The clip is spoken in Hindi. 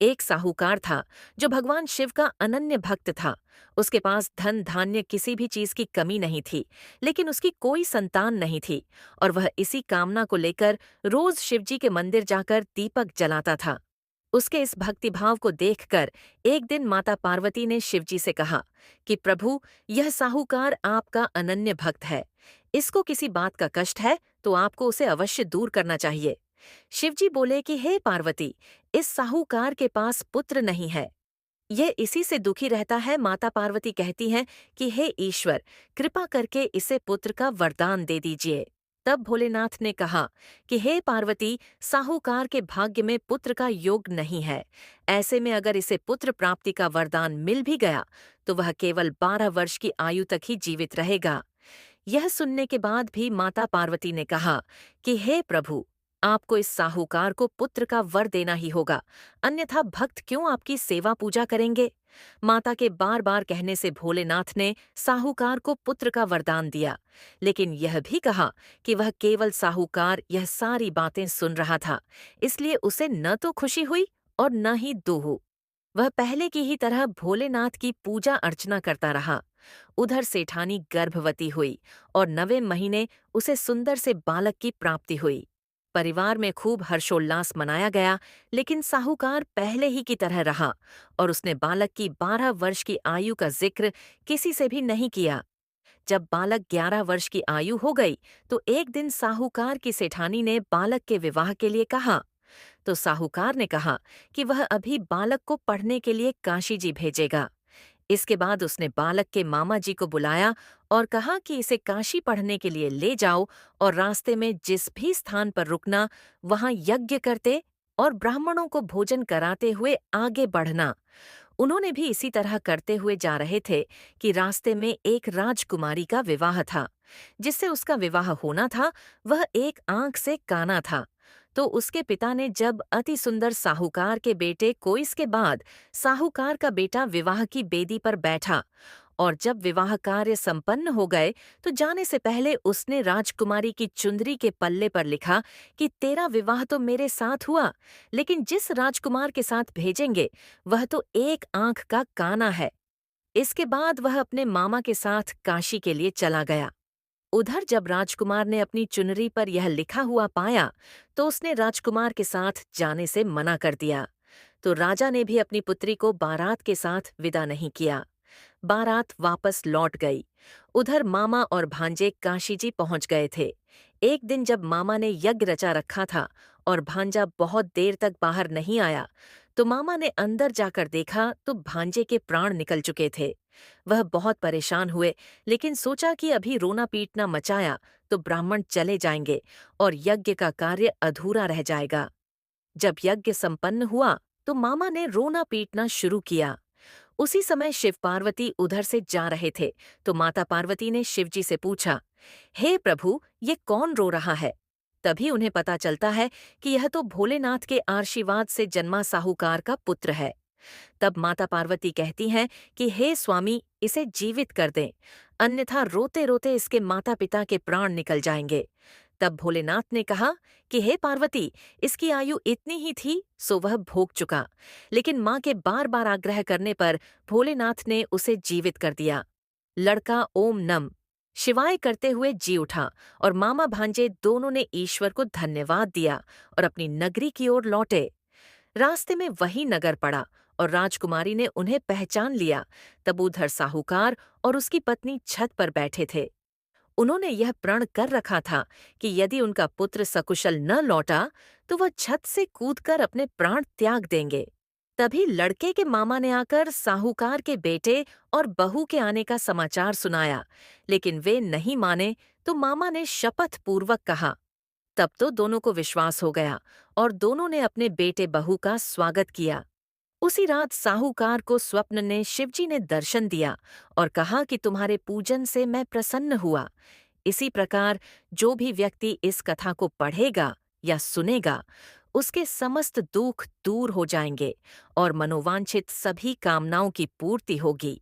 एक साहूकार था जो भगवान शिव का अनन्य भक्त था। उसके पास धन धान्य किसी भी चीज की कमी नहीं थी, लेकिन उसकी कोई संतान नहीं थी और वह इसी कामना को लेकर रोज शिवजी के मंदिर जाकर दीपक जलाता था। उसके इस भक्तिभाव को देखकर एक दिन माता पार्वती ने शिवजी से कहा कि प्रभु, यह साहूकार आपका अनन्य भक्त है। इसको किसी बात का कष्ट है तो आपको उसे अवश्य दूर करना चाहिए। शिवजी बोले कि हे पार्वती, इस साहूकार के पास पुत्र नहीं है। ये इसी से दुखी रहता है। माता पार्वती कहती हैं कि हे ईश्वर, कृपा करके इसे पुत्र का वरदान दे दीजिए। तब भोलेनाथ ने कहा कि हे पार्वती, साहूकार के भाग्य में पुत्र का योग नहीं है। ऐसे में अगर इसे पुत्र प्राप्ति का वरदान मिल भी गया तो वह केवल 12 वर्ष की आयु तक ही जीवित रहेगा। यह सुनने के बाद भी माता पार्वती ने कहा कि हे प्रभु, आपको इस साहूकार को पुत्र का वर देना ही होगा, अन्यथा भक्त क्यों आपकी सेवा पूजा करेंगे। माता के बार बार कहने से भोलेनाथ ने साहूकार को पुत्र का वरदान दिया, लेकिन यह भी कहा कि वह केवल साहूकार यह सारी बातें सुन रहा था, इसलिए उसे न तो खुशी हुई और न ही दुह। वह पहले की ही तरह भोलेनाथ की पूजा अर्चना करता रहा। उधर सेठानी गर्भवती हुई और 9वें महीने उसे सुंदर से बालक की प्राप्ति हुई। परिवार में खूब हर्षोल्लास मनाया गया, लेकिन साहूकार पहले ही की तरह रहा और उसने बालक की 12 वर्ष की आयु का जिक्र किसी से भी नहीं किया। जब बालक 11 वर्ष की आयु हो गई तो एक दिन साहूकार की सेठानी ने बालक के विवाह के लिए कहा। तो साहूकार ने कहा कि वह अभी बालक को पढ़ने के लिए काशी जी भेजेगा। इसके बाद उसने बालक के मामा जी को बुलाया और कहा कि इसे काशी पढ़ने के लिए ले जाओ और रास्ते में जिस भी स्थान पर रुकना, वहां यज्ञ करते और ब्राह्मणों को भोजन कराते हुए आगे बढ़ना। उन्होंने भी इसी तरह करते हुए जा रहे थे कि रास्ते में एक राजकुमारी का विवाह था। जिससे उसका विवाह होना था, वह एक आंख से काना था। तो उसके पिता ने जब अति सुंदर साहूकार के बेटे को इसके बाद साहूकार का बेटा विवाह की बेदी पर बैठा और जब विवाह कार्य संपन्न हो गए तो जाने से पहले उसने राजकुमारी की चुंदरी के पल्ले पर लिखा कि तेरा विवाह तो मेरे साथ हुआ, लेकिन जिस राजकुमार के साथ भेजेंगे वह तो एक आंख का काना है। इसके बाद वह अपने मामा के साथ काशी के लिए चला गया। उधर जब राजकुमार ने अपनी चुनरी पर यह लिखा हुआ पाया तो उसने राजकुमार के साथ जाने से मना कर दिया। तो राजा ने भी अपनी पुत्री को बारात के साथ विदा नहीं किया। बारात वापस लौट गई। उधर मामा और भांजे काशी जी पहुंच गए थे। एक दिन जब मामा ने यज्ञ रचा रखा था और भांजा बहुत देर तक बाहर नहीं आया, तो मामा ने अंदर जाकर देखा तो भांजे के प्राण निकल चुके थे। वह बहुत परेशान हुए, लेकिन सोचा कि अभी रोना पीटना मचाया तो ब्राह्मण चले जाएंगे और यज्ञ का कार्य अधूरा रह जाएगा। जब यज्ञ संपन्न हुआ तो मामा ने रोना पीटना शुरू किया। उसी समय शिव पार्वती उधर से जा रहे थे तो माता पार्वती ने शिवजी से पूछा, हे प्रभु, ये कौन रो रहा है। तभी उन्हें पता चलता है कि यह तो भोलेनाथ के आशीर्वाद से जन्मा साहूकार का पुत्र है। तब माता पार्वती कहती हैं कि हे स्वामी, इसे जीवित कर दें, अन्यथा रोते रोते इसके माता पिता के प्राण निकल जाएंगे। तब भोलेनाथ ने कहा कि हे पार्वती, इसकी आयु इतनी ही थी सो वह भोग चुका, लेकिन माँ के बार बार आग्रह करने पर भोलेनाथ ने उसे जीवित कर दिया। लड़का ओम नम शिवाय करते हुए जी उठा और मामा भांजे दोनों ने ईश्वर को धन्यवाद दिया और अपनी नगरी की ओर लौटे। रास्ते में वही नगर पड़ा और राजकुमारी ने उन्हें पहचान लिया। तब उधर साहूकार और उसकी पत्नी छत पर बैठे थे। उन्होंने यह प्रण कर रखा था कि यदि उनका पुत्र सकुशल न लौटा तो वह छत से कूदकर अपने प्राण त्याग देंगे। तभी लड़के के मामा ने आकर साहूकार के बेटे और बहू के आने का समाचार सुनाया, लेकिन वे नहीं माने। तो मामा ने शपथ पूर्वक कहा। तब तो दोनों को विश्वास हो गया और दोनों ने अपने बेटे बहू का स्वागत किया। उसी रात साहूकार को स्वप्न ने शिवजी ने दर्शन दिया और कहा कि तुम्हारे पूजन से मैं प्रसन्न हुआ। इसी प्रकार जो भी व्यक्ति इस कथा को पढ़ेगा या सुनेगा, उसके समस्त दुख दूर हो जाएंगे और मनोवांछित सभी कामनाओं की पूर्ति होगी।